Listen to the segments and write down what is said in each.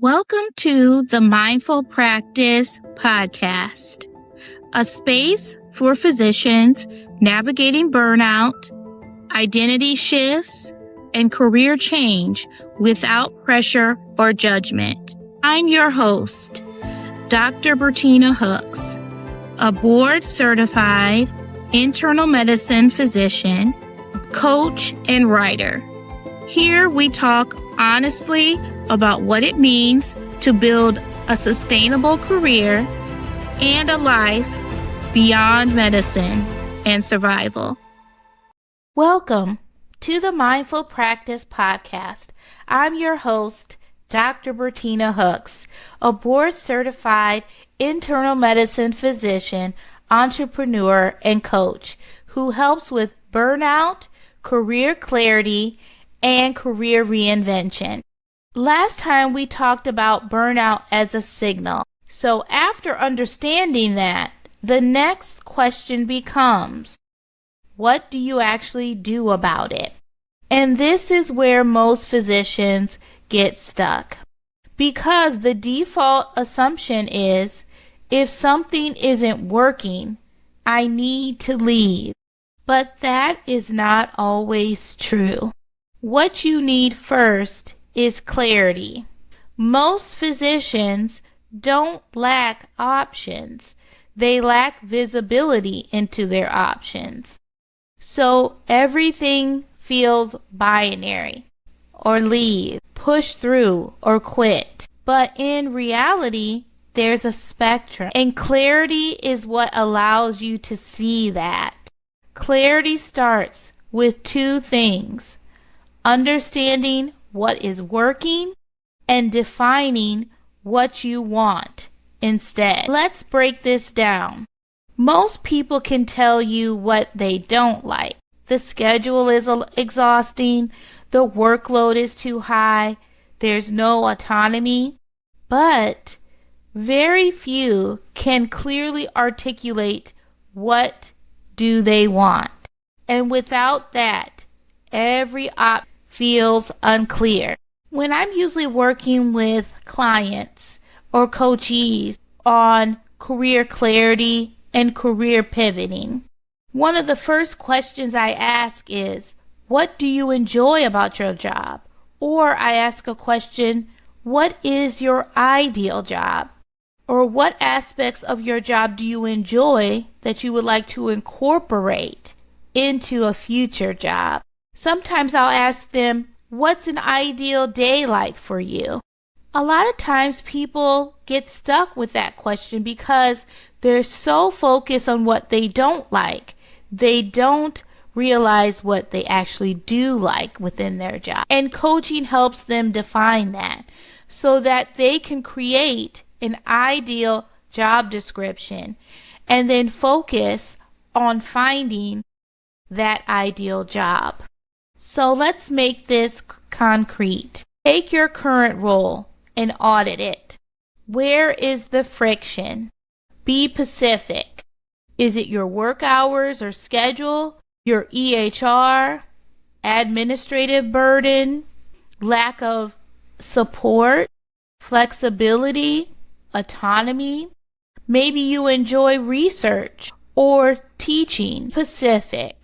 Welcome to the Mindful Practice Podcast, a space for physicians navigating burnout, identity shifts, and career change without pressure or judgment. I'm your host, Dr. Bertina Hooks, a board-certified internal medicine physician, coach, and writer. Here we talk honestly about what it means to build a sustainable career and a life beyond medicine and survival. Welcome to the Mindful Practice Podcast. I'm your host, Dr. Bertina Hooks, a board-certified internal medicine physician, entrepreneur, and coach who helps with burnout, career clarity, and career reinvention. Last time we talked about burnout as a signal. So after understanding that, the next question becomes, what do you actually do about it? And this is where most physicians get stuck. Because the default assumption is, if something isn't working, I need to leave. But that is not always true. What you need first is clarity. Most physicians don't lack options. They lack visibility into their options. So everything feels binary, or leave, push through, or quit. But in reality, there's a spectrum, and clarity is what allows you to see that. Clarity starts with two things: understanding what is working and defining what you want instead. Let's break this down. Most people can tell you what they don't like. The schedule is exhausting, the workload is too high, there's no autonomy, but very few can clearly articulate what do they want. And without that, every option feels unclear. When I'm usually working with clients or coachees on career clarity and career pivoting, one of the first questions I ask is, what do you enjoy about your job? Or I ask a question, what is your ideal job? Or what aspects of your job do you enjoy that you would like to incorporate into a future job? Sometimes I'll ask them, what's an ideal day like for you? A lot of times people get stuck with that question because they're so focused on what they don't like. They don't realize what they actually do like within their job. And coaching helps them define that so that they can create an ideal job description and then focus on finding that ideal job. So let's make this concrete. Take your current role and audit it. Where is the friction? Be specific. Is it your work hours or schedule, your EHR, administrative burden, lack of support, flexibility, autonomy? Maybe you enjoy research or teaching. Specific.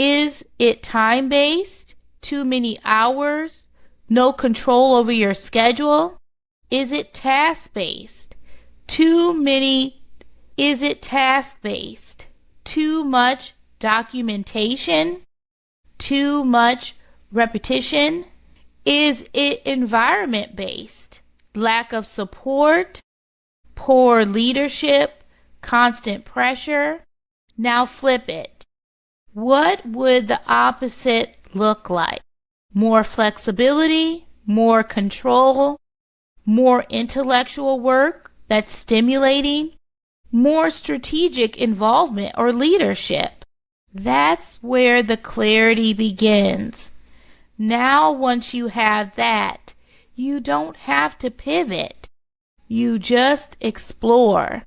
Is it time-based? Too many hours? No control over your schedule? Is it task-based? Is it task-based? Too much documentation? Too much repetition? Is it environment-based? Lack of support? Poor leadership? Constant pressure? Now flip it. What would the opposite look like? More flexibility, more control, more intellectual work that's stimulating, more strategic involvement or leadership. That's where the clarity begins. Now, once you have that, you don't have to pivot. You just explore.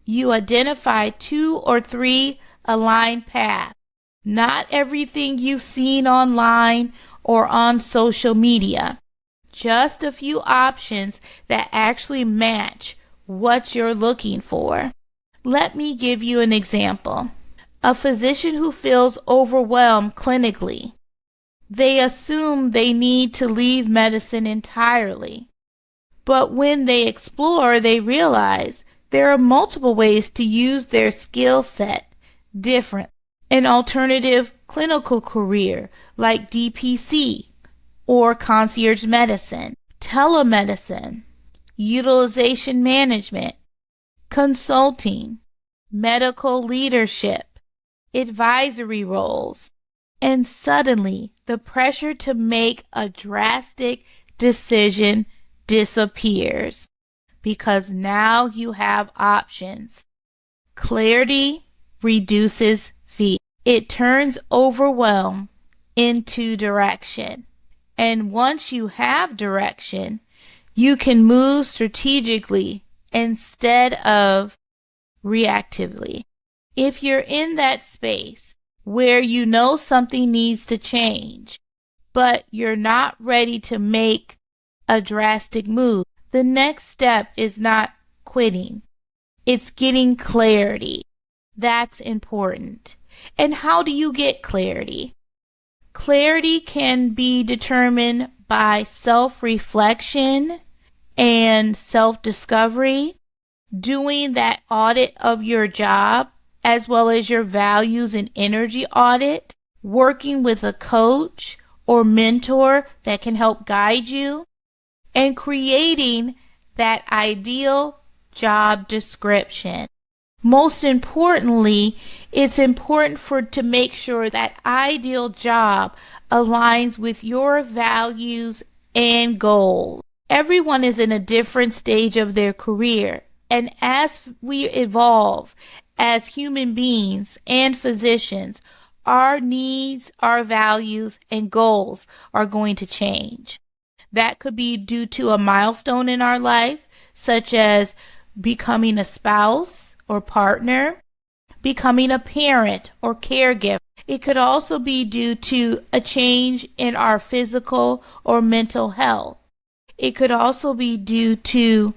You identify 2 or 3 aligned paths. Not everything you've seen online or on social media. just a few options that actually match what you're looking for. Let me give you an example. A physician who feels overwhelmed clinically. They assume they need to leave medicine entirely. But when they explore, they realize there are multiple ways to use their skill set different. An alternative clinical career like DPC or concierge medicine, telemedicine, utilization management, consulting, medical leadership, advisory roles, and suddenly the pressure to make a drastic decision disappears because now you have options. Clarity reduces fear. It turns overwhelm into direction. And once you have direction, you can move strategically instead of reactively. If you're in that space where you know something needs to change, but you're not ready to make a drastic move, the next step is not quitting. It's getting clarity. That's important. And how do you get clarity? Clarity can be determined by self-reflection and self-discovery, doing that audit of your job as well as your values and energy audit, working with a coach or mentor that can help guide you, and creating that ideal job description. Most importantly, it's important to make sure that ideal job aligns with your values and goals. Everyone is in a different stage of their career, and as we evolve as human beings and physicians, our needs, our values, and goals are going to change. That could be due to a milestone in our life, such as becoming a spouse or partner, becoming a parent or caregiver. It could also be due to a change in our physical or mental health. It could also be due to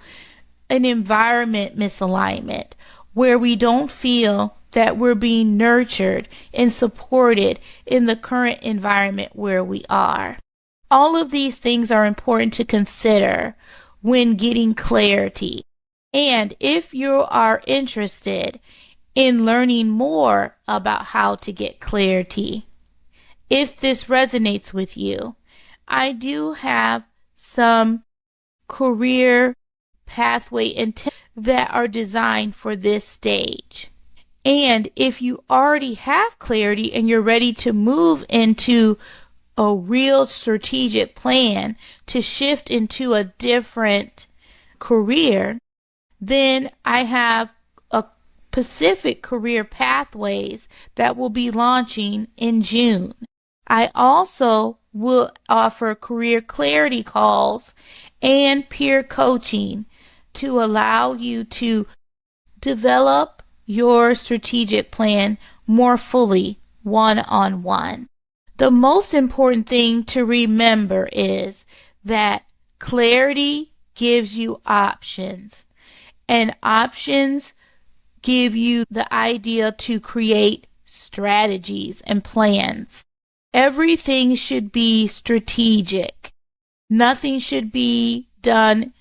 an environment misalignment where we don't feel that we're being nurtured and supported in the current environment where we are. All of these things are important to consider when getting clarity. And if you are interested in learning more about how to get clarity, if this resonates with you, I do have some career pathway intents that are designed for this stage. And if you already have clarity and you're ready to move into a real strategic plan to shift into a different career, then I have a Pacific Career Pathways that will be launching in June. I also will offer career clarity calls and peer coaching to allow you to develop your strategic plan more fully one-on-one. The most important thing to remember is that clarity gives you options, and options give you the idea to create strategies and plans. Everything should be strategic. Nothing should be done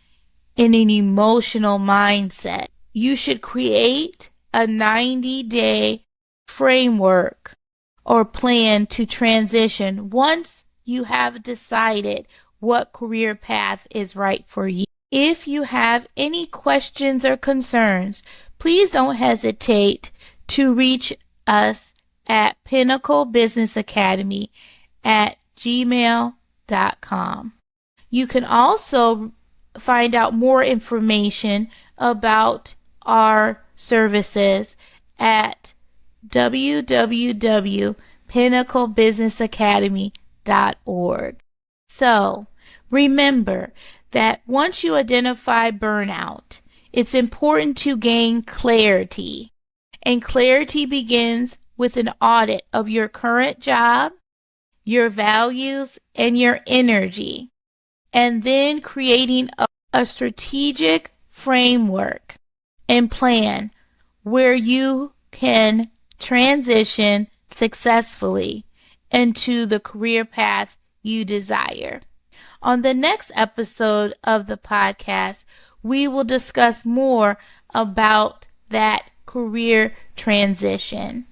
in an emotional mindset. You should create a 90-day framework or plan to transition once you have decided what career path is right for you. If you have any questions or concerns, please don't hesitate to reach us at pinnaclebusinessacademy@gmail.com. You can also find out more information about our services at www.pinnaclebusinessacademy.org. So remember that once you identify burnout, it's important to gain clarity. And clarity begins with an audit of your current job, your values, and your energy. and then creating a strategic framework and plan where you can transition successfully into the career path you desire. On the next episode of the podcast, we will discuss more about that career transition.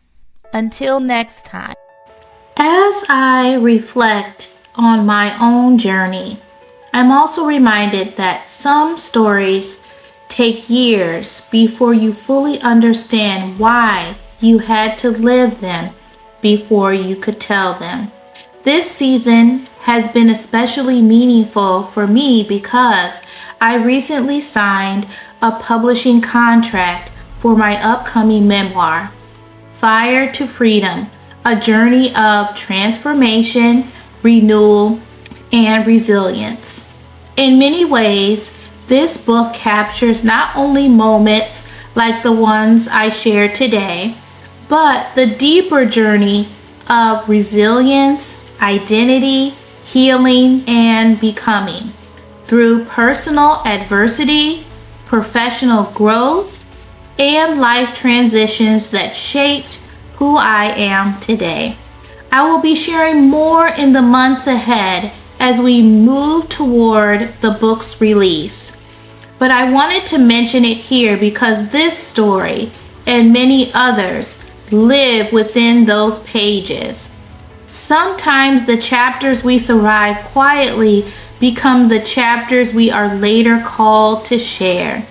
Until next time. As I reflect on my own journey, I'm also reminded that some stories take years before you fully understand why you had to live them before you could tell them. This season has been especially meaningful for me because I recently signed a publishing contract for my upcoming memoir, Fire to Freedom, a journey of transformation, renewal, and resilience. In many ways, this book captures not only moments like the ones I shared today, but the deeper journey of resilience, identity, healing, and becoming through personal adversity, professional growth, and life transitions that shaped who I am today. I will be sharing more in the months ahead as we move toward the book's release. But I wanted to mention it here because this story and many others live within those pages. Sometimes the chapters we survive quietly become the chapters we are later called to share.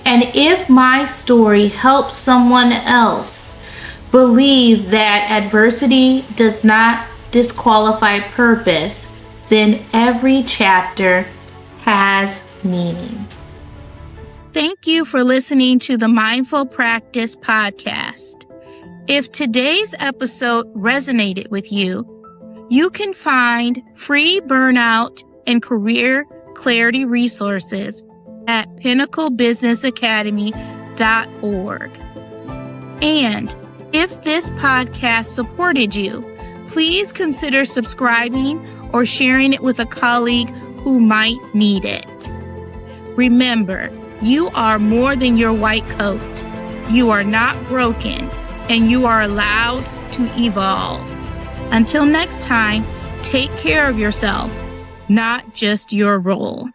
And if my story helps someone else believe that adversity does not disqualify purpose, then every chapter has meaning. Thank you for listening to the Mindful Practice podcast. If today's episode resonated with you, you can find free burnout and career clarity resources at pinnaclebusinessacademy.org. And if this podcast supported you, please consider subscribing or sharing it with a colleague who might need it. Remember, you are more than your white coat. You are not broken, and you are allowed to evolve. Until next time, take care of yourself, not just your role.